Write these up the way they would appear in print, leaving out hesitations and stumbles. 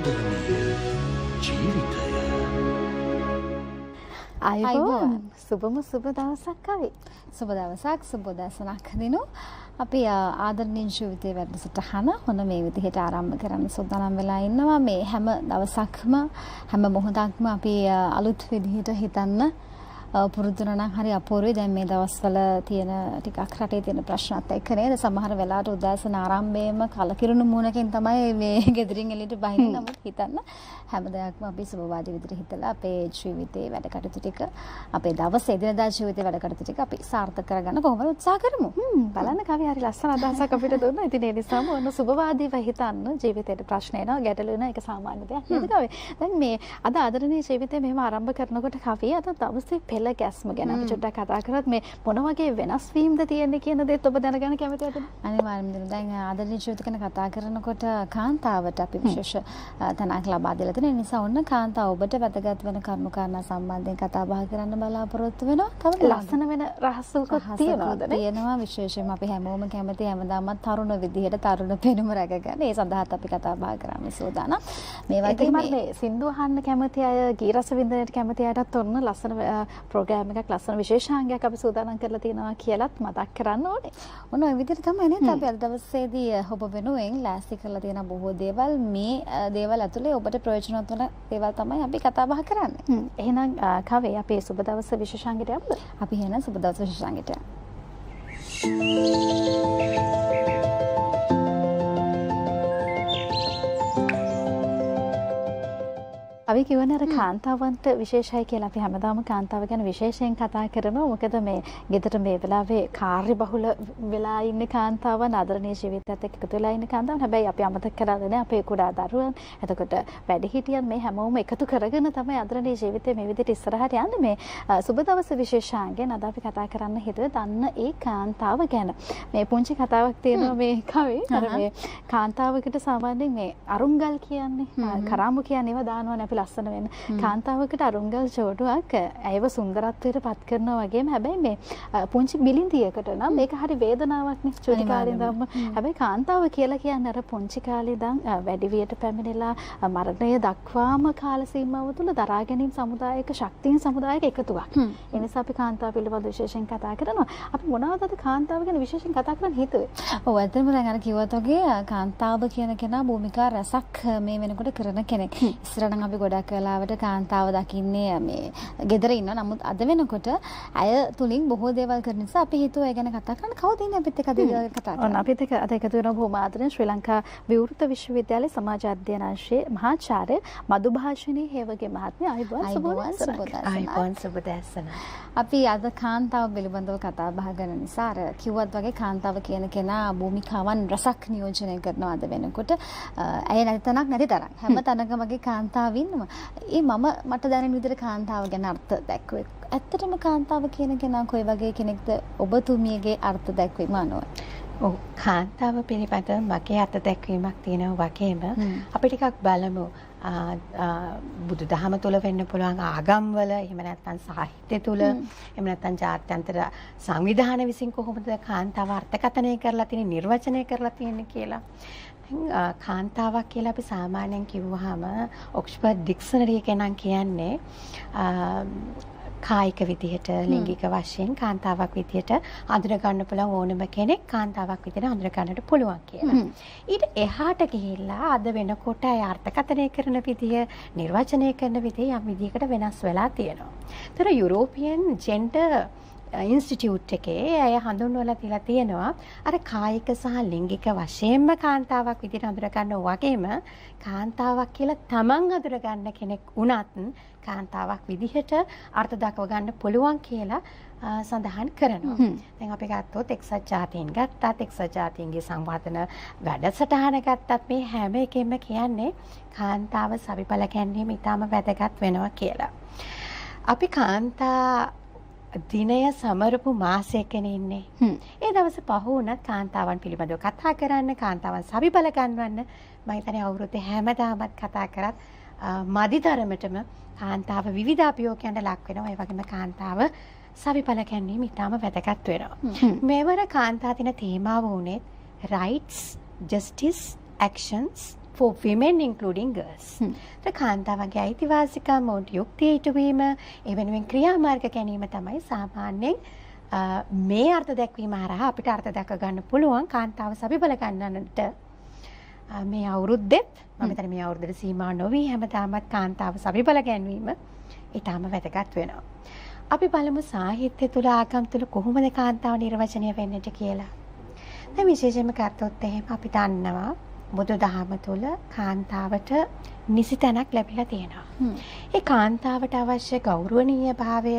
සංවර්ධනමය ජීවිතය. අයිබෝන් සුබම සුබ දවසක් කවි. සුබ දවසක් සුබ දසනක් දිනු. අපි ආදරණීය ජීවිතයේ වැඩසටහන හොන මේ විදිහට ආරම්භ කරන්න සූදානම් වෙලා ඉන්නවා. මේ හැම දවසක්ම හැම මොහොතක්ම අපි අලුත් විදිහට හිතන්න පුරුදු වෙනවා නම් හරි අපූර්වයි. දැන් මේ දවස්වල තියෙන ටිකක් රටේ තියෙන ප්‍රශ්නත් එක්ක නේද සමහර වෙලාවට උදෑසන ආරම්භයේම කලකිරුණු මූණකින් තමයි මේ ගෙදරින් එළියට බහින්න. නමුත් හිතන්න හැම දෙයක්ම අපි සුබවාදී විදිහට හිතලා අපේ ජීවිතේ වැඩ කටයුතු ටික අපේ දවසේ එදිනදා ජීවිතේ වැඩ කටයුතු ටික අපි සාර්ථක කරගන්න කොහොමද උත්සාහ කරමු. බලන්න කවි හරි ලස්සන අදහසක් අපිට දුන්නා. ඉතින් ඒ නිසාම ඔන්න සුබවාදීව හිතන්න ජීවිතේට ප්‍රශ්න එනවා ගැටලු වෙනවා ඒක සාමාන්‍ය දෙයක් නේද කවි. දැන් මේ අද ආදරණීය ජීවිතේ මෙහෙම ආරම්භ කරනකොට කවි අද දවසේ පෙළ ගැස්ම ගැන අපි චුට්ටක් කතා කරත් මේ මොන වගේ වෙනස් වීමද තියෙන්නේ කියන දේත් ඔබ දැනගන්න කැමතිද? අනිවාර්යයෙන්ම දිනු. දැන් ආදරණීය ජීවිත ගැන කතා කරනකොට කාන්තාවට අපි විශේෂ තැනක් ලබා දීලා තියෙන නිසා ඔන්න කාන්තාව ඔබට වැදගත් වෙන කරුණු කාරණා සම්බන්ධයෙන් කතා බහ කරන්න බලාපොරොත්තු වෙනවා. තව ලස්සන වෙන රහසකුත් තියෙනවද? තියෙනවා. විශේෂයෙන්ම අපි හැමෝම කැමති හැමදාමත් තරුණ විදිහට තරුණ පෙනුම රැකගන්න. ඒ සඳහාත් අපි කතා බහ කරන්න සූදානම්. මේ වගේ මේ සින්දු අහන්න කැමති අය, ගී රස විඳින්නට කැමති අයටත් ඔන්න ලස්සන ප්‍රෝග්‍රෑම් එකක් ලස්සන විශේෂාංගයක් අපි සූදානම් කරලා තියෙනවා කියලාත් මතක් කරන්න ඕනේ. ඔන්න ඔය විදිහට තමයි නේද අපි අද දවසේදී ඔබ වෙනුවෙන් ලෑස්ති කරලා තියෙන බොහෝ දේවල් මේ දේවල් ඇතුලේ ඔබට ප්‍රයෝජනවත් වන දේවල් තමයි අපි කතා බහ කරන්නේ. එහෙනම් කවේ අපේ සුබ දවස විශේෂාංගයට යමුද? අපි එහෙනම් සුබ දවස විශේෂාංගයට යමු. අපි කියවනේ අර කාන්තාවන්ට විශේෂයි කියලා අපි හැමදාම කාන්තාව ගැන විශේෂයෙන් කතා කරනවා. මොකද මේ ගෙදර මේ වෙලාවේ කාර්යබහුල වෙලා ඉන්න කාන්තාවන් ආදරණීය ජීවිතයත් එක්ක එකතු වෙලා ඉන්න කාන්තාවන්. හැබැයි අපි අමතක කරන්නේ නැහැ අපේ කුඩා දරුවන්. එතකොට වැඩිහිටියන් මේ හැමෝම එකතු කරගෙන තමයි ආදරණීය ජීවිතේ මේ විදිහට ඉස්සරහට යන්නේ. මේ සුබ දවස විශේෂාංගයෙන් අද අපි කතා කරන්න හිතුවේ දන්න ඒ කාන්තාව ගැන. මේ පුංචි කතාවක් තියෙනවා මේ කවි. අර මේ කාන්තාවකට සාමාන්‍යයෙන් මේ අරුංගල් කියන්නේ කරාඹු කියන්නේ ඒවා දානවනේ අපි ලස්සන වෙන කාන්තාවකට අරුංගල් ජෝඩුවක් ඇයව සුන්දරත්වයට පත් කරනවා වගේම හැබැයි මේ පුංචි බිලින්දියකට නම් මේක හරි වේදනාවක් නේ චුටි කාලේ ඉඳන්ම. හැබැයි කාන්තාව කියලා කියන්නේ අර පුංචි කාලේ ඉඳන් වැඩි වියට පැමිණෙලා මරණය දක්වාම කාල සීමාව තුළ දරා ගැනීම සමුදායක ශක්තියින් සමුදායක එකතුවක්. ඒ නිසා අපි කාන්තාව පිළිබඳව විශේෂයෙන් කතා කරනවා. අපි මොනවද අද කාන්තාව ගැන විශේෂයෙන් කතා කරන්න හිතුවේ? ඔව් ඇත්තටම දැන් අර කිව්වත් වගේ කාන්තාව කියන කෙනා භූමිකා රසක් මේ වෙනකොට කරන කෙනෙක්. ඉස්සර නම් අපි ගොඩක් වෙලාවට කාන්තාව දකින්නේ මේ ගෙදර ඉන්න. නමුත් අද වෙනකොට අය තුලින් බොහෝ දේවල් කරන නිසා අපි හිතුවා ඒ ගැන කතා කරන්න. කවුද ඉන්නේ අපිත් එක්ක අද කතා කරන්න? අපිත් එක්ක අද එකතු වෙන බොහොම ආදරෙන් ශ්‍රී ලංකා විවෘත විශ්වවිද්‍යාලයේ සමාජ අධ්‍යයන අංශයේ මහාචාර්ය මදුභාෂිනී හේවගේ මහත්මිය. අයිබෝන් සුබදැසන. අපි අද කාන්තාව පිළිබඳව කතා බහ කරන නිසා අර කිව්වත් වගේ කාන්තාව කියන කෙනා භූමිකාවන් රසක් නියෝජනය කරනවා අද වෙනකොට. ඇය නැති තැනක් නැති තරම්. හැම තැනකම වගේ කාන්තාව ඉන්නවා. මට දැනෙන විදිහට කාන්තාව ගැන අර්ථ දැක්වේ. ඇත්තටම කාන්තාව කියන කෙනා කොයි වගේ කෙනෙක්ද ඔබතුමියගේ අර්ථ දැක්වීම අනුව? ඔව් කාන්තාව පිළිබඳ මගේ අර්ථ දැක්වීමක් තියෙනවා වගේම අපි ටිකක් බලමු බුදුදහම තුළ වෙන්න පුළුවන් ආගම්වල එහෙම නැත්නම් සාහිත්‍ය තුළ එහෙම නැත්නම් ජාත්‍යන්තර සංවිධාන විසින් කොහොමද කාන්තාව අර්ථකථනය කරලා තියෙන්නේ නිර්වචනය කරලා තියෙන්නේ කියලා. කාන්තාවක් කියලා අපි සාමාන්‍යයෙන් කිව්වහම ඔක්ස්ෆර්ඩ් ඩික්ෂනරි එකෙන් නම් කියන්නේ කායික විදිහට ලිංගික වශයෙන් කාන්තාවක් විදිහට අඳුර ගන්න පුළුවන් ඕනම කෙනෙක් කාන්තාවක් විදිහට අඳුර ගන්නට පුළුවන් කියලා. ඊට එහාට ගිහිල්ලා අද වෙනකොට අය අර්ථකථනය කරන විදිය, නිර්වචනය කරන විදිය යම් විදිහකට වෙනස් වෙලා තියෙනවා. ඒතර යුරෝපියන් ජෙන්ඩර් ඉන්ස්ටිටියුට් එකේ අය හඳුන්වලා තියලා තියෙනවා අර කායික සහ ලිංගික වශයෙන්ම කාන්තාවක් විදිහට අඳුර ගන්න වගේම කාන්තාවක් කියලා තමන් අඳුර ගන්න කෙනෙක් වුණත් කාන්තාවක් විදිහට අර්ථ දක්ව ගන්න පුළුවන් කියලා සඳහන් කරනවා. දැන් අපි ගත්තොත් එක්සත් ජාතීන් ගත්තත් එක්සත් ජාතීන්ගේ සංවර්ධන වැඩසටහන ගත්තත් මේ හැම එකෙම කියන්නේ කාන්තාව සවිඵල ගැනීම ඉතාම වැදගත් වෙනවා කියලා. අපි කාන්තා දිනය සමරපු මාසයකනේ ඉන්නේ. ඒ දවස් පහ වුණත් කාන්තාවන් පිළිබඳව කතා කරන්න, කාන්තාවන් සවිඵල ගන්නවන්න මම හිතන්නේ අවුරුද්දේ හැමදාමත් කතා කරත් මදි තරමටම කාන්තාව විවිධ අභියෝගයන්ට ලක් වෙනවා. ඒ වගේම කාන්තාව සවිඵල ගැනීම ඉතාම වැදගත් වෙනවා. මෙවර කාන්තා දින තේමාව වුණේ rights, justice, actions for women including girls. කාන්තාවගේ අයිතිවාසිකම් මොහොත යුක්තිය ඉටුවීම ඒ වෙනුවෙන් ක්‍රියාමාර්ග ගැනීම තමයි සාමාන්‍යයෙන් මේ අර්ථ දැක්වීම හරහා අපිට අර්ථ දැක ගන්න පුළුවන් කාන්තාව සවිබල ගන්නන්නට මේ අවුරුද්දෙත් මම හිතන්නේ මේ අවුරුද්දට සීමා නොවි හැමදාමත් කාන්තාව සවිබල ගැනීම ඊටම වැදගත් වෙනවා. අපි බලමු සාහිත්‍ය තුල ආගම් තුල කොහොමද කාන්තාව නිර්වචනය වෙන්නට කියලා. දැන් විශේෂයෙන්ම ගත්තොත් එහෙම අපි දන්නවා බුදුදහම තුල කාන්තාවට නිසි තැනක් ලැබිලා තියෙනවා. ඒ කාන්තාවට අවශ්‍ය ගෞරවනීය භාවය,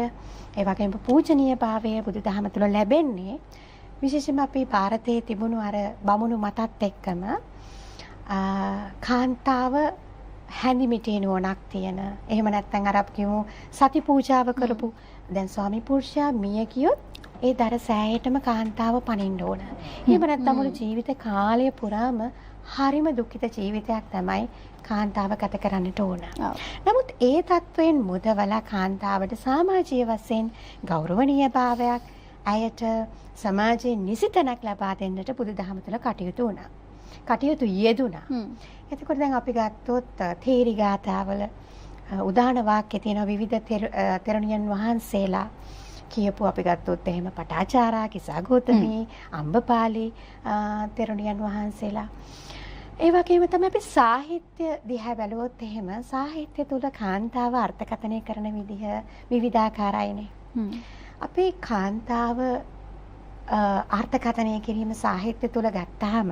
ඒ වගේම පූජනීය භාවය බුදුදහම තුල ලැබෙන්නේ විශේෂයෙන්ම අපි භාරතයේ තිබුණු අර බමුණු මතත් එක්කම කාන්තාව හැඳිමිටේ නුවණක් තියෙන. එහෙම නැත්නම් අර අපි කියමු සති පූජාව කරපු දැන් ස්වාමි පුරුෂයා මිය ගියොත් ඒ දර සෑයටම කාන්තාව පනින්න ඕන. එහෙම නැත්නම් මුළු ජීවිත කාලය පුරාම හරිම දුක්ඛිත ජීවිතයක් තමයි කාන්තාව ගත කරන්නට ඕන. නමුත් ඒ තත්වයෙන් මුදවලා කාන්තාවට සමාජීය වශයෙන් ගෞරවනීය භාවයක් ඇයට සමාජයේ නිසිතනක් ලබා දෙන්නට බුදුදහම තුළ කටයුතු වුණා. කටයුතු යෙදුණා. එතකොට දැන් අපි ගත්තොත් තේරි ගාථාවල උදාන වාක්‍ය තියෙන විවිධ තෙරණියන් වහන්සේලා කියපු අපි ගත්තොත් එහෙම පටාචාරා, කිසాగෞතමී, අම්බපාලි තෙරණියන් වහන්සේලා. ඒ වගේම තමයි අපි සාහිත්‍ය දිහා බැලුවොත් එහෙම සාහිත්‍ය තුල කාන්තාව අර්ථකථනය කරන විදිහ විවිධාකාරයිනේ. අපි කාන්තාව අර්ථකථනය කිරීම සාහිත්‍ය තුල ගත්තාම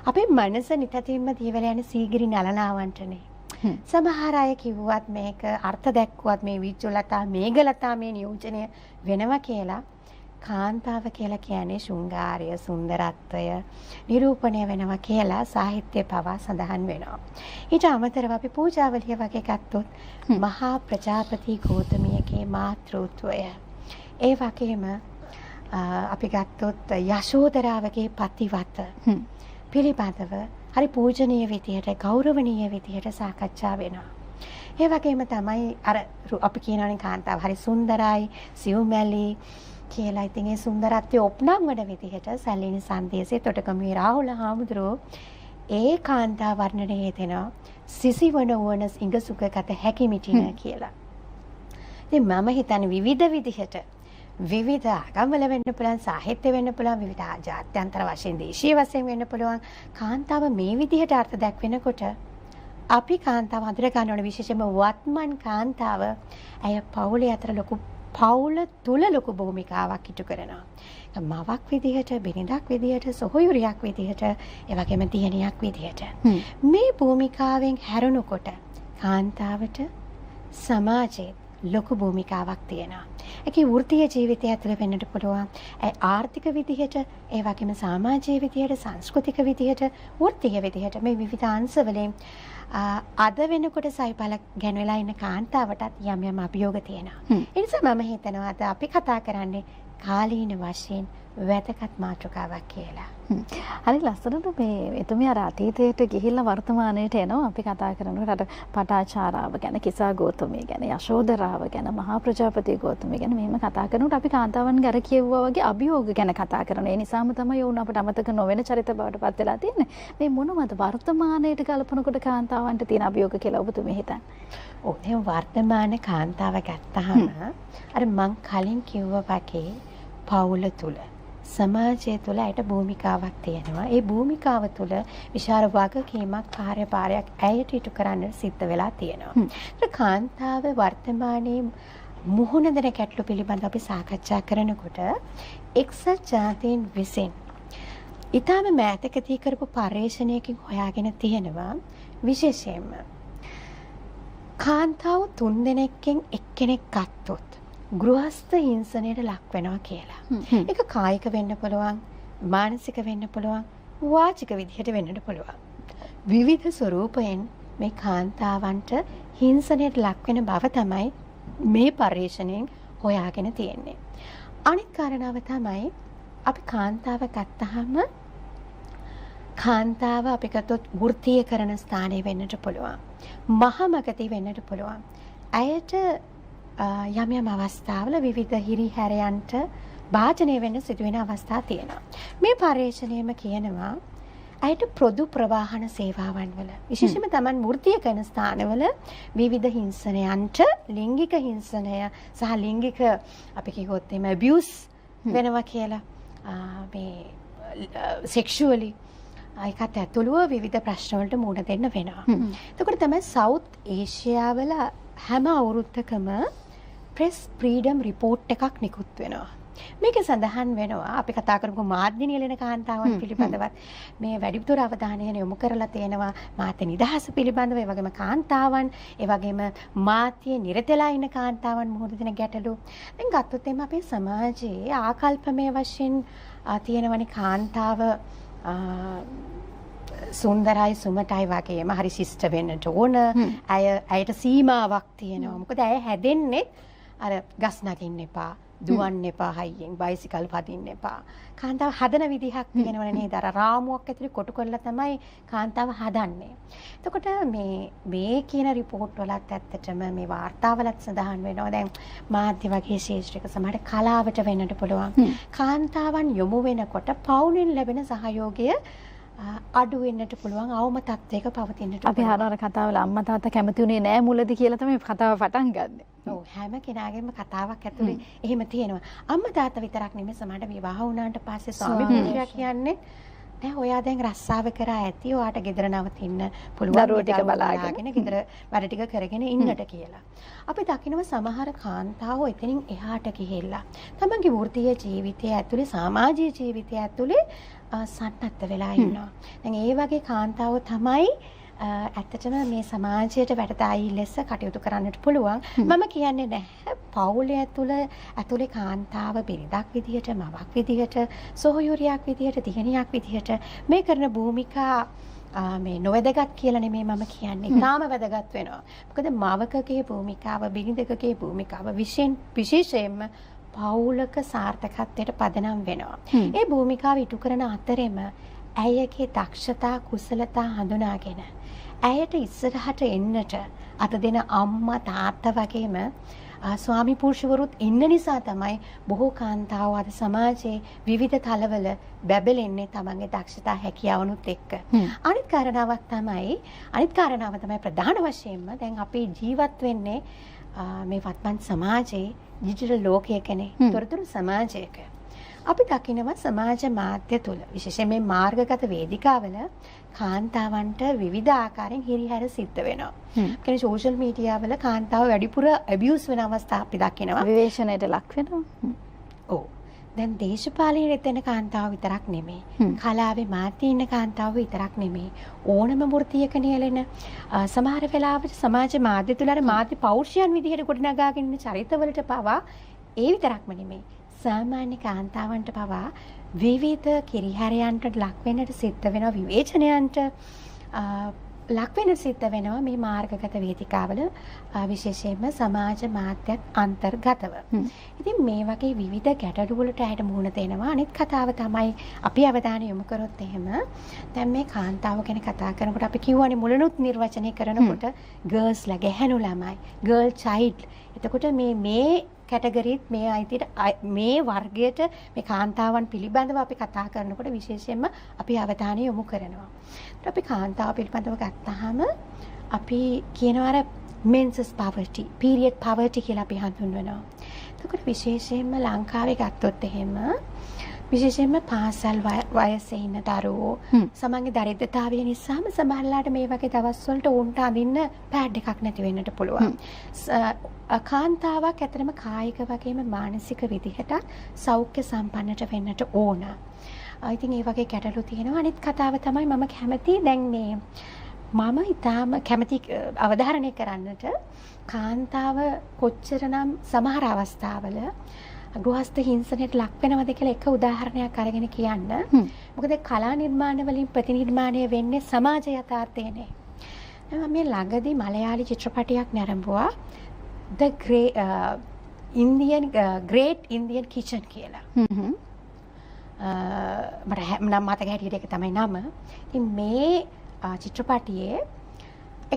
අපේ මනස නිතරම දීවල යන සීගිරි නලනාවන්ටනේ. සමහර අය කිව්වත් මේක අර්ථ දැක්කුවත් මේ විචුලතා මේගලතා මේ නියෝජනය වෙනවා කියලා කාන්තාව කියලා කියන්නේ ශෘංගාරය සුන්දරත්වය නිරූපණය වෙනවා කියලා සාහිත්‍ය පවා සඳහන් වෙනවා. ඊට අමතරව අපි පූජාවලිය වගේ ගත්තොත් මහා ප්‍රජාපති ගෞතමියගේ මාතෘත්වය ඒ වගේම අපි ගත්තොත් යශෝදරාවගේ පතිවත පිළිබඳව හරි පූජනීය විදියට ගෞරවනීය විදියට සාකච්ඡා වෙනවා. ඒ වගේම තමයි අර අපි කියනවනේ කාන්තාව හරි සුන්දරයි සිව්මැලි කියලා. ඉතින් ඒ සුන්දරත්වය ඔප්නංවන විදිහට සැලෙන සංදේශයේ තොටගමුවේ රාහුල හාමුදුරුවෝ ඒ කාන්තාව වර්ණනය දෙනවා සිසිවන වන ඉඟසුකගත හැකි මිටින කියලා. ඉතින් මම හිතන්නේ විවිධ විදිහට විවිධ ආගම්වල වෙන්න පුළුවන් සාහිත්‍ය වෙන්න පුළුවන් විවිධ ජාත්‍යන්තර වශයෙන් දේශීය වශයෙන් වෙන්න පුළුවන් කාන්තාව මේ විදිහට අර්ථ දැක්වෙනකොට අපි කාන්තාව හඳුර ගන්න ඕන විශේෂයෙන්ම වත්මන් කාන්තාව ඇය පවුලේ අතර ලොකු පවුල තුල ලොකු භූමිකාවක් ඉටු කරනවා. මවක් විදිහට බිරිඳක් විදිහට සොහොයුරියක් විදිහට ඒ වගේම දියණියක් විදිහට මේ භූමිකාවෙන් හැරුණකොට කාන්තාවට සමාජයේ ලොකු භූමිකාවක් තියෙනවා. ඒකේ වෘත්තීය ජීවිතය ඇතුළේ වෙන්නට පුළුවන්. ඒ ආර්ථික විදිහට, ඒ වගේම සමාජීය විදිහට, සංස්කෘතික විදිහට, වෘත්තීය විදිහට මේ විවිධ අංශ වලින් අද වෙනකොට සයිපල ගැන වෙලා ඉන්න කාන්තාවටත් යම් යම් අභියෝග තියෙනවා. ඒ නිසා මම හිතනවා අද අපි කතා කරන්නේ කාලීන වශයෙන් වැදගත් මාතෘකාවක් කියලා. හරි ලස්සනට මේ එතුමිය අර අතීතයට ගිහිල්ලා වර්තමානයට එනවා. අපි කතා කරනකොට අර පටාචාරාව ගැන, කිසాగෞතමිය ගැන, යශෝදරාව ගැන, මහා ප්‍රජාපති ගෞතමිය ගැන මෙහෙම කතා කරනකොට අපි කාන්තාවන්ගේ අර කියවුවා වගේ අභියෝග ගැන කතා කරනවා. ඒ නිසාම තමයි වුණ අපට අමතක නොවන චරිත බවට පත් වෙලා තියෙන්නේ. මේ මොනවද වර්තමානයට ගලපනකොට කාන්තාවන්ට තියෙන අභියෝග කියලා ඔබතුමිය හිතන්නේ? ඔව් දැන් වර්තමාන කාන්තාව ගත්තාම අර මං කලින් කිව්වා වගේ පවුල තුල සමාජය තුළ ඇයට භූමිකාවක් තියෙනවා. ඒ භූමිකාව තුළ විශාල වගකීමක් කාර්යභාරයක් ඇයට ඉටු කරන්න සිද්ධ වෙලා තියෙනවා. කාන්තාව වර්තමානයේ මුහුණ දෙන ගැටලු පිළිබඳව අපි සාකච්ඡා කරනකොට එක්සත් ජාතීන් විසින් ඊටම මෑතකදී කරපු පර්යේෂණයකින් හොයාගෙන තියෙනවා විශේෂයෙන්ම කාන්තාව 3 දෙනෙක්ගෙන් එක්කෙනෙක් ගත්තොත් ගෘහස්ත හිංසනයට ලක් වෙනවා කියලා. ඒක කායික වෙන්න පුළුවන්, මානසික වෙන්න පුළුවන්, වාචික විදිහට වෙන්නත් පුළුවන්. විවිධ ස්වරූපයෙන් මේ කාන්තාවන්ට හිංසනයට ලක් වෙන බව තමයි මේ පර්යේෂණයෙන් හොයාගෙන තියෙන්නේ. අනිත් කාරණාව තමයි අපි කාන්තාව ගත්තාම කාන්තාව අපි ගත්තොත් වෘත්තීය කරන ස්ථානයේ වෙන්නට පුළුවන්. මහමගදී වෙන්නට පුළුවන්. ඇයට යම් යම් අවස්ථාවල විවිධ හිරිහැරයන්ට භාජනය වෙන්න සිදුවෙන අවස්ථා තියෙනවා. මේ පර්යේෂණයම කියනවා අයට පොදු ප්‍රවාහන සේවාවන් වල විශේෂයෙන්ම Taman වෘත්තීය කරන ස්ථානවල විවිධ හිංසනයන්ට ලිංගික හිංසනය සහ ලිංගික අපි කිව්වොත් එimhe abuse වෙනවා කියලා මේ sexually ඒකත් ඇතුළුව විවිධ ප්‍රශ්න වලට මුහුණ දෙන්න වෙනවා. එතකොට තමයි සවුත් ඒෂියාවල හැම අවුරුද්දකම ප්‍රෙස් ෆ්‍රීඩම් රිපෝට් එකක් නිකුත් වෙනවා. මේක සඳහන් වෙනවා අපි කතා කරමු මාධ්‍ය නියැලෙන කාන්තාවන් පිළිබඳවත් මේ වැඩිපුර අවධානය යොමු කරලා තියෙනවා මාධ්‍ය නිදහස පිළිබඳව ඒ වගේම කාන්තාවන් ඒ වගේම මාධ්‍ය නිරතලා ඉන්න කාන්තාවන් මුහුණ දෙන ගැටලු දැන් ගත්තොත් එimhe අපේ සමාජයේ ආකල්පමය වශයෙන් තියෙනවනේ කාන්තාව සුන්දරයි සුමටයි වගේම හරි ශිෂ්ට වෙන්නට ඕන ඇයට සීමාවක් තියෙනවා මොකද ඇය හැදෙන්නේ අර ගස් නගින්න එපා දුවන්න එපා හයියෙන් බයිසිකල් පදින්න එපා කාන්තාව හදන විදිහක් තියෙනවනේ නේද අර රාමුවක් ඇතුලේ කොටු කරලා තමයි කාන්තාව හදන්නේ එතකොට මේ කියන රිපෝට් වලත් ඇත්තටම මේ වාර්තාවලත් සඳහන් වෙනවා දැන් මාධ්‍ය වගේ ශාස්ත්‍රික සමහර කලාවට වෙන්නට පුළුවන් කාන්තාවන් යොමු වෙනකොට පවුලෙන් ලැබෙන සහයෝගය අඩු වෙන්නට පුළුවන් අවම තත්ත්වයක පවතින්නට අපි අර කතාවල අම්මා තාත්තා කැමති උනේ නෑ මුලදී කියලා තමයි කතාව පටන් ගන්නෙ. ඔව් හැම කෙනාගේම කතාවක් ඇතුලේ එහෙම තියෙනවා. අම්මා තාත්තා විතරක් නෙමෙයි සමහරට විවාහ වුණාට පස්සේ ස්වාමි පුරුෂයා කියන්නේ දැන් ඔයා දැන් රස්සාව කරා ඇති ඔයාට ගෙදර නවතින්න පුළුවන් දරුවෝ ටික බලාගෙන ගෙදර වැඩ ටික කරගෙන ඉන්නට කියලා. අපි දකිනවා සමහර කාන්තාවෝ එතනින් එහාට ගිහිල්ලා තමන්ගේ වෘත්තීය ජීවිතය ඇතුලේ සමාජීය ජීවිතය ඇතුලේ සන්නද්ධ වෙලා ඉන්නවා. දැන් ඒ වගේ කාන්තාවෝ තමයි ඇත්තටම මේ සමාජයට වැඩදායී ලෙස කටයුතු කරන්නට පුළුවන්. මම කියන්නේ නැහැ පවුලේ ඇතුලේ කාන්තාව බිරිඳක් විදියට, මවක් විදියට, සොහොයුරියක් විදියට, දියණියක් විදියට මේ කරන භූමිකා මේ නොවැදගත් කියලා නෙමෙයි මම කියන්නේ. තාම වැදගත් වෙනවා. මොකද මවකගේ භූමිකාව, බිරිඳකගේ භූමිකාව විශේෂයෙන්ම පවුලක සාර්ථකත්වයට පදනම් වෙනවා. ඒ භූමිකාව ඉටු කරන අතරෙම ඇයගේ දක්ෂතා කුසලතා හඳුනාගෙන ඇයට ඉස්සරහට එන්නට අත දෙන අම්මා තාත්තා වගේම ස්වාමි පුරුෂවරුත් ඉන්න නිසා තමයි බොහෝ කාන්තාවෝ අද සමාජයේ විවිධ තලවල බැබලෙන්නේ තමන්ගේ දක්ෂතා හැකියාවනුත් එක්ක. අනිත් කාරණාව තමයි ප්‍රධාන වශයෙන්ම දැන් අපි ජීවත් වෙන්නේ මේ වත්මන් සමාජයේ ඩිජිටල් ලෝකයකනේ තොරතුරු සමාජයක. අපි දකිනවා සමාජ මාධ්‍ය තුල විශේෂයෙන් මේ මාර්ගගත වේදිකාවල කාන්තාවන්ට විවිධ ආකාරයෙන් හිරිහැර සිද්ධ වෙනවා. කියන්නේ සෝෂල් මීඩියා වල කාන්තාව වැඩිපුර ඇබියුස් වෙන අවස්ථා අපි දකිනවා. විවේචනයට ලක් වෙනවා. ඔව්. දැන් දේශපාලනයේ දෙන කාන්තාව විතරක් නෙමෙයි. කලාවේ මාධ්‍යයේ ඉන්න කාන්තාව විතරක් නෙමෙයි. ඕනම වෘත්තියක නියැලෙන සමහර වෙලාවට සමාජ මාධ්‍ය තුල අර මාධ්‍ය පෞරුෂයන් විදිහට ගොඩනගාගෙන ඉන්න චරිතවලට පවා ඒ විතරක්ම නෙමෙයි. සාමාන්‍ය කාන්තාවන්ට පවා විවිධ කිරිහැරයන්ට ලක් වෙන්නට සිද්ධ වෙනවා විවේචනයන්ට ලක් වෙන්නට සිද්ධ වෙනවා මේ මාර්ගගත වේදිකාවල විශේෂයෙන්ම සමාජ මාධ්‍යත් අන්තර්ගතව. ඉතින් මේ වගේ විවිධ ගැටලු වලට ඇයට මුහුණ දෙනවා. අනිත් කතාව තමයි අපි අවධානය යොමු කරොත් එහෙම දැන් මේ කාන්තාව ගැන කතා කරනකොට අපි කියවනේ මුලනුත් නිර්වචනය කරනකොට ගර්ල්ස්ලා ගැහැණු ළමයි, ගර්ල් චයිල්ඩ්. එතකොට මේ කැටගරිත් මේ අයිතියට මේ වර්ගයට මේ කාන්තාවන් පිළිබඳව අපි කතා කරනකොට විශේෂයෙන්ම අපි අවධානය යොමු කරනවා. ඒත් අපි කාන්තාව පිළිබඳව ගත්තාම අපි කියනවා අර men's poverty, period poverty කියලා අපි හඳුන්වනවා. එතකොට විශේෂයෙන්ම ලංකාවේ ගත්තොත් එහෙම විශේෂයෙන්ම පාසල් වයසේ ඉන්න දරුවෝ සමන්ගේ දරිද්‍රතාවය නිසාම සමහරලාට මේ වගේ දවස් වලට උන්ට අඳින්න පෑඩ් එකක් නැති වෙන්නට පුළුවන්. කාන්තාවක් ඇතරම කායික වගේම මානසික විදිහට සෞඛ්‍ය සම්පන්නට වෙන්නට ඕන. ඉතින් ඒ වගේ ගැටලු තියෙනවා. අනිත් කතාව තමයි මම කැමති දැන් මේ මම ඊටාම කැමති අවධාරණය කරන්නට කාන්තාව කොච්චරනම් සමහර අවස්ථාවල ගෘහස්ත හිංසනයට ලක් වෙනවද කියලා එක උදාහරණයක් අරගෙන කියන්න. මොකද කලා නිර්මාණ වලින් ප්‍රතිනිර්මාණය වෙන්නේ සමාජ යථාර්ථයනේ. මම මේ ළඟදී මලයාලි චිත්‍රපටයක් නරඹුවා The Great Indian Kitchen කියලා. මට නම් මතක හැටියට ඒක තමයි නම. ඉතින් මේ චිත්‍රපටියේ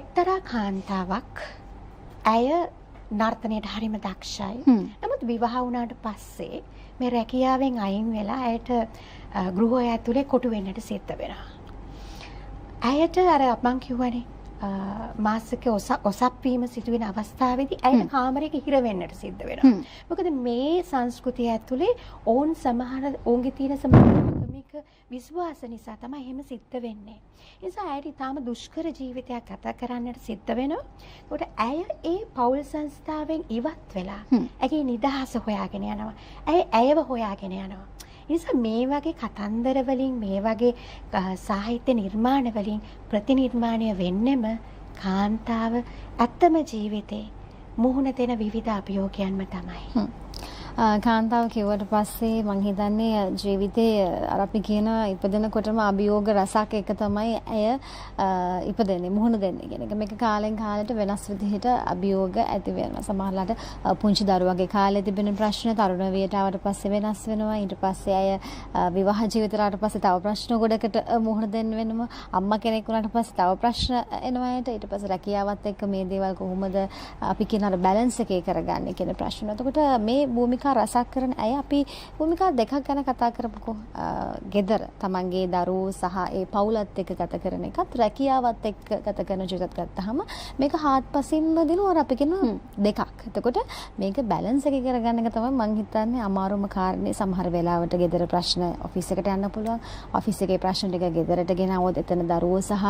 එක්තරා කාන්තාවක් ඇය නර්තනයට හරිම දක්ෂයි. නමුත් විවාහ වුණාට පස්සේ මේ රැකියාවෙන් අයින් වෙලා ඇයට ගෘහය ඇතුලේ කොටු වෙන්නට සිද්ධ වෙනවා. ඇයට අර මං කිව්වනේ මාසික ඔසප් වීම සිදුවෙන අවස්ථාවේදී ඇයට කාමරයක හිර වෙන්නට සිද්ධ වෙනවා. මොකද මේ සංස්කෘතිය ඇතුලේ ඔවුන් සමහර ඔවුන්ගේ තියෙන සමාජික විශ්වාස නිසා තමයි එහෙම සිද්ධ වෙන්නේ. ඒ නිසා ඇයට ඊටාම දුෂ්කර ජීවිතයක් ගත කරන්නට සිද්ධ වෙනවා. ඒකට ඇය ඒ පෞල් සංස්ථාවෙන් ඉවත් වෙලා ඇගේ නිදහස හොයාගෙන යනවා. ඇයව හොයාගෙන යනවා. නිසා මේ වගේ කතන්දර වලින් මේ වගේ සාහිත්‍ය නිර්මාණ වලින් ප්‍රතිනිර්මාණය වෙන්නෙම කාන්තාව ඇත්තම ජීවිතේ මුහුණ දෙන විවිධ අභියෝගයන්ම තමයි. කාන්තාව කිව්වට පස්සේ මං හිතන්නේ ජීවිතේ අර අපි කියන ඉපදෙනකොටම අභියෝග රසක් එක තමයි ඇය ඉපදෙන්නේ මුහුණ දෙන්නේ කියන එක. මේක කාලෙන් කාලයට වෙනස් විදිහට අභියෝග ඇති වෙනවා. සමහරවිට පුංචි දරුවගේ කාලේ තිබෙන ප්‍රශ්න තරුණ වියට ආවට පස්සේ වෙනස් වෙනවා. ඊට පස්සේ ඇය විවාහ ජීවිතයට ආවට පස්සේ තව ප්‍රශ්න ගොඩකට මුහුණ දෙන්න වෙනවා. අම්මා කෙනෙක් වුණාට පස්සේ තව ප්‍රශ්න එනවා ඇයට. ඊට පස්සේ රැකියාවත් එක්ක මේ දේවල් කොහොමද අපි කියන අර බැලන්ස් එකේ කරගන්නේ කියන ප්‍රශ්න. එතකොට මේ භූමිකා රසක් කරන අය අපි භූමිකා දෙකක් ගැන කතා කරමුකෝ. ගෙදර තමන්ගේ දරුවෝ සහ ඒ පවුලත් එක්ක ගත කරන එකත් රැකියාවත් එක්ක ගත කරන ජීවිතත් ගත්තාම මේක හාත්පසින්ම දිනුවා අපි කියන දෙකක්. එතකොට මේක බැලන්ස් එකේ කරගන්න එක තමයි මම හිතන්නේ අමාරුම කාරණේ. සමහර වෙලාවට ගෙදර ප්‍රශ්න ඔෆිස් එකට යන්න පුළුවන්. ඔෆිස් එකේ ප්‍රශ්න ටික ගෙදරට ගෙනවොත් එතන දරුවෝ සහ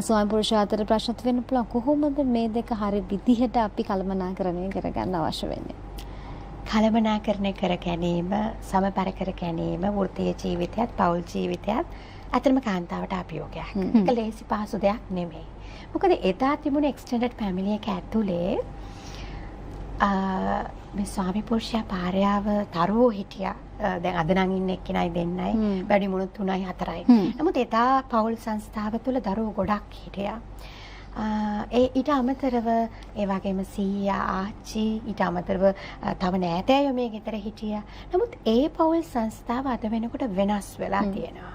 ස්වාමි පුරුෂයා අතර ප්‍රශ්නත් වෙන්න පුළුවන්. කොහොමද මේ දෙක හරි විදිහට අපි කළමනාකරණය කරගන්න අවශ්‍ය වෙන්නේ? කළමනාකරණය කර ගැනීම, සමබර කර ගැනීම, වෘත්තීය ජීවිතයත් පෞල් ජීවිතයත් අතරම කාන්තාවට අභියෝගයක්. ඒක ලේසි පහසු දෙයක් නෙමෙයි. මොකද එදා තිබුණ එක්ස්ටෙන්ඩඩ් ෆැමිලි එක ඇතුලේ මේ ස්වාමි පුරුෂයා භාර්යාව දරුවෝ හිටියා. දැන් අද නම් ඉන්නේ එක්කෙනයි දෙන්නයි වැඩි මුණු 3යි 4යි. නමුත් එදා පෞල් සංස්ථාව තුළ දරුවෝ ගොඩක් හිටියා. ඊට අමතරව ඒ වගේම සීයා ආච්චි ඊට අමතරව තව නෑදෑයෝ මේ ගෙදර හිටියා. නමුත් ඒ පෞල් සංස්ථාව අද වෙනකොට වෙනස් වෙලා තියෙනවා.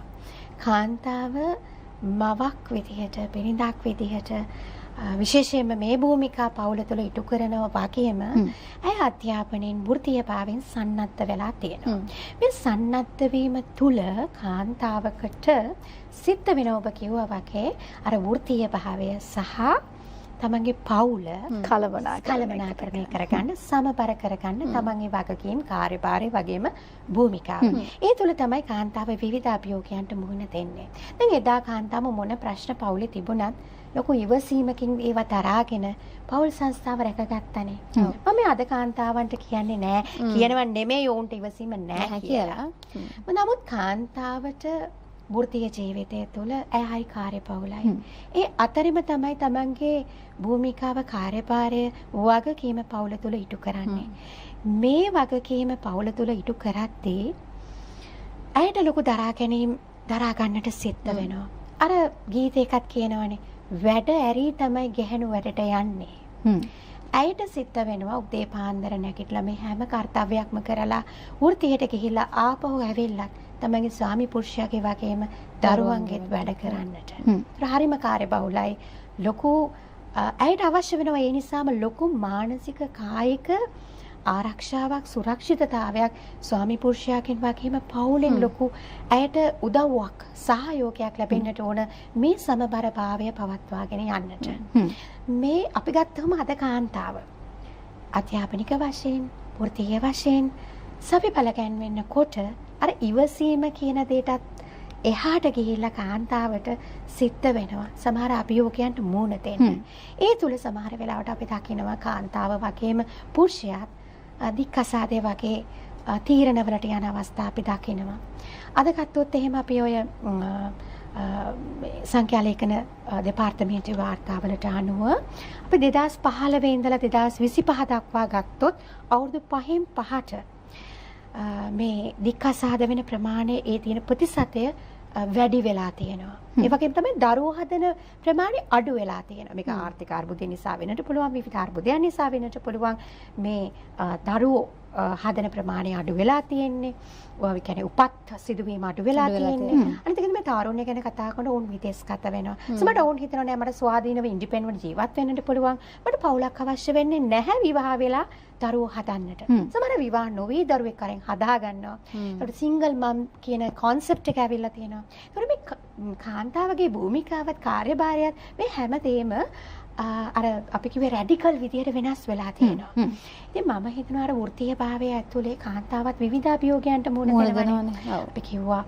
කාන්තාව මවක් විදිහට, බිරිඳක් විදිහට විශේෂයෙන්ම මේ භූමිකා පවුල තුළ ඉටු කරනවා වගේම ඇය අධ්‍යාපනයෙන් වෘත්තීයභාවයෙන් සන්නද්ධ වෙලා තියෙනවා. මේ සන්නද්ධ වීම තුළ කාන්තාවකට සිද්ධ වෙන ඔබ කිව්වා වගේ අර වෘත්තීයභාවය සහ තමන්ගේ පවුල කළමනාකරණය කරගන්න, සමබර කරගන්න තමන්ගේ වගකීම්, කාර්යභාරය වගේම භූමිකාව. ඒ තුළ තමයි කාන්තාව විවිධ අභියෝගයන්ට මුහුණ දෙන්නේ. දැන් එදා කාන්තාව මොන ප්‍රශ්න පවුලේ තිබුණත් ලොකු ඉවසීමකින් ඒවා තරාගෙන පෞල් සංස්ථාව රැකගත්තනේ. මම අද කාන්තාවන්ට කියන්නේ නෑ, කියනවා නෙමෙයි ඔවුන්ට ඉවසීම නෑ කියලා. නමුත් කාන්තාවට වෘත්තීය ජීවිතය තුළ ඇය හරි කාර්යබහුලයි. ඒ අතරින්ම තමයි තමන්ගේ භූමිකාව, කාර්යභාරය, වගකීම පෞල තුළ ඉටු කරන්නේ. මේ වගකීම පෞල තුළ ඉටු කරද්දී ඇයට ලොකු දරා ගන්නට සිද්ධ වෙනවා. අර ගීතයකත් කියනවනේ වැඩ ඇරී තමයි ගැහණු වැඩට යන්නේ. ඇයට සිද්ධ වෙනවා උදේ පාන්දර නැගිටලා මේ හැම කාර්යයක්ම කරලා වෘත්තියට ගිහිල්ලා ආපහු ඇවිල්ලා තමන්ගේ ස්වාමි පුරුෂයාගේ වගේම දරුවන්ගෙත් වැඩ කරන්නට. ඒක හරිම කාර්යබහුලයි. ලොකු ඇයට අවශ්‍ය වෙනවා ඒ නිසාම ලොකු මානසික කායික ආරක්ෂාවක්, සුරක්ෂිතතාවයක් ස්වාමි පුරුෂයාගෙන් වගේම පවුලෙන් ලොකු ඇයට උදව්වක්, සහයෝගයක් ලැබෙන්නට ඕන මේ සමබර භාවය පවත්වාගෙන යන්නට. මේ අපි ගත්තම අද කාන්තාව අධ්‍යාපනික වශයෙන්, වෘත්තීය වශයෙන් සවිඵල ගැන්වෙන්නකොට අර ඉවසීම කියන දෙයටත් එහාට ගිහිල්ලා කාන්තාවට සිද්ධ වෙනවා සමහර අභියෝගයන්ට මුහුණ දෙන්න. ඒ තුල සමහර වෙලාවට අපි දකිනවා කාන්තාව වගේම පුරුෂයාත් දික්කසාදේ වගේ තීරණවලට යන අවස්ථා අපි දකිනවා. අද ගත්තොත් එහෙම අපි ඔය සංඛ්‍යාලේඛන දෙපාර්තමේන්තුවේ වාර්තාවලට අනුව අපි 2015 ඉඳලා 2025 දක්වා ගත්තොත් අවුරුදු 5න් 5ට මේ දික්කසාද වෙන ප්‍රමාණය ඒ තියෙන ප්‍රතිශතය වැඩි වෙලා තියෙනවා. ඒ වගේම තමයි දරුවෝ හදන ප්‍රමාණය අඩු වෙලා තියෙනවා. මේක ආර්ථික අර්බුදය නිසා වෙන්නට පුළුවන්, විවිධ අර්බුදයන් නිසා වෙන්නට පුළුවන්. මේ දරුවෝ හදන ප්‍රමාණය අඩු වෙලා තියෙන්නේ. ඔය කියන්නේ උපත් සිදුවීම අඩු වෙලා තියෙන්නේ. අනිත් එක මේ තාරුණ්‍ය ගැන කතා කරනකොට ඔවුන් විදේශගත වෙනවා. සමහරට ඔවුන් හිතනවා නෑ මට ස්වාධීනව ඉන්ඩිපෙන්ඩන්ට් ජීවත් වෙන්නට පුළුවන්. මට පවුලක් අවශ්‍ය වෙන්නේ නැහැ විවාහ වෙලා දරුවෝ හදන්නට. සමහර විවාහ නොවී දරුවෙක් කරන් හදා ගන්නවා. ඒකට සිංගල් මම් කියන concept එක ඇවිල්ලා තියෙනවා. ඒකට මේ කාන්තාවගේ භූමිකාවත් කාර්යභාරයත් මේ හැමදේම අර අපි කිව්වේ රැඩිකල් විදියට වෙනස් වෙලා තියෙනවා. ඉතින් මම හිතනවා අර වෘත්තීය භාවය ඇතුලේ කාන්තාවත් විවිධ අභියෝගයන්ට මුහුණ දෙනවනේ. අපි කිව්වා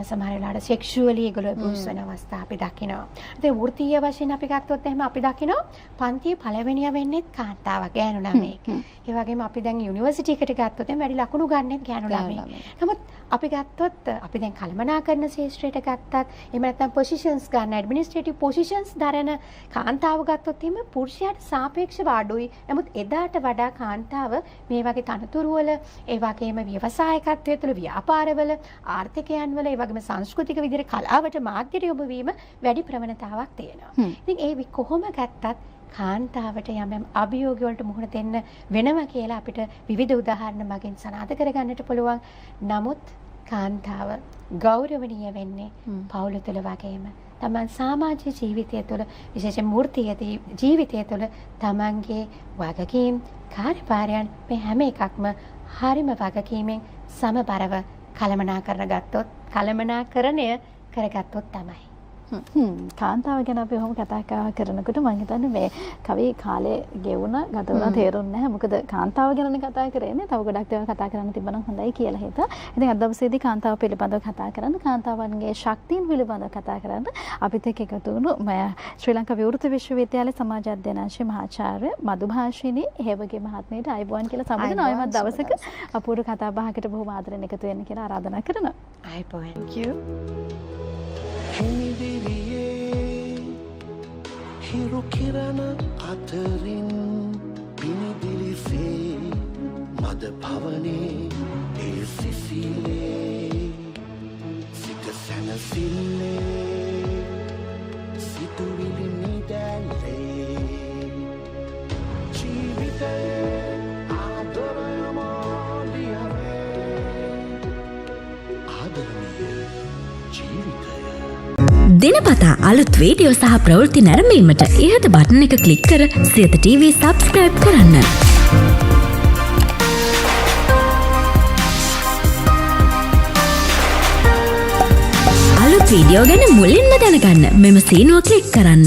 සමහර වෙලාවට සෙක්ෂුවලි ඒගොල්ලෝ ඇබියුස් වෙන අවස්ථා අපි දකිනවා. ඉතින් වෘත්තීය වශයෙන් අපි ගත්තොත් එහෙම අපි දකිනවා පන්තියේ පළවෙනිය වෙන්නේ කාන්තාවක් ගෑනු ළමයෙක්. ඒ වගේම අපි දැන් යුනිවර්සිටි එකට ගත්තොත් එහෙම වැඩි ලකුණු ගන්නෙත් ගෑනු ළමයෙක්. නමුත් අපි ගත්තොත් අපි දැන් කළමනාකරන ශාස්ත්‍රයට ගත්තත් එහෙම නැත්නම් පොසිෂන්ස් ගන්න ඇඩ්මිනිස්ට්‍රේටිව් පොසිෂන්ස් දරන කාන්තාව ගත්තොත් එහෙම පුරුෂයාට සාපේක්ෂව අඩුයි. නමුත් එදාට වඩා කාන්තාව මේ වගේ තනතුරු වල ඒ වගේම ව්‍යවසායකත්වය තුළ ව්‍යාපාරවල ආර්ථිකයන් වල ඒ වගේම සංස්කෘතික විදිහට කලාවට මාධ්‍යට යොමු වීම වැඩි ප්‍රවණතාවක් තියෙනවා. ඉතින් ඒ කොහොම ගත්තත් කාන්තාවට යම් යම් අභියෝග වලට මුහුණ දෙන්න වෙනවා කියලා අපිට විවිධ උදාහරණ මගින් සනාථ කරගන්නට පුළුවන්. නමුත් කාන්තාව ගෞරවණීය වෙන්නේ පවුල තුළ වගේම තමන් සමාජ ජීවිතය තුළ විශේෂයෙන් වෘත්තීය ජීවිතය තුළ තමන්ගේ වගකීම් කාර්යභාරයන් මේ හැම එකක්ම හරිම වගකීමෙන් සමබරව කළමනාකරණය කරගත්තොත් තමයි. කාන්තාව ගැන අපි ඔහොම කතා කරනකොට මම හිතන්නේ මේ කවි කාලේ ගෙවුණ ගත වුණා තේරුන්නේ නැහැ. මොකද කාන්තාව ගැනනේ කතා කරන්නේ. තව ගොඩක් දේවල් කතා කරන්න තිබ්බනම් හොඳයි කියලා හිතා. ඉතින් අද දවසේදී කාන්තාව පිළිබඳව කතා කරන්න, කාන්තාවන්ගේ ශක්තියින් පිළිබඳව කතා කරන්න අපිත් එක්ක එකතු වුණු ශ්‍රී ලංකා විවෘත විශ්වවිද්‍යාලයේ සමාජ අධ්‍යයනාංශයේ මහාචාර්ය මදුභාෂිනී හේවගේ මහත්මියට ආයුබෝවන් කියලා සම්බන්ධ ආයමත් දවසක අපූර්ව කතා බහකට බොහොම ආදරෙන් එකතු වෙන්න කියලා ආරාධනා කරනවා. ආයුබෝවන්. Thank you. හිමිදිරියේ හිරු කිරණ අතරින් පිනිදිලිසේ මද පවනේ ඒ සිසිලේ සිත සැනසිල්ලේ සිතුවිලි නිදැල්ලේ ජීවිතයේ ආදරයමෝලියවේ ආදරණීය ජීවිතය. දිනපතා අලුත් වීඩියෝ සහ ප්‍රවෘත්ති නැරඹීමට ඉහත බටන් එක ක්ලික් කර සියත TV සබ්ස්ක්‍රයිබ් කරන්න. අලුත් වීඩියෝ ගැන මුලින්ම දැනගන්න මෙම සීනුව ක්ලික් කරන්න.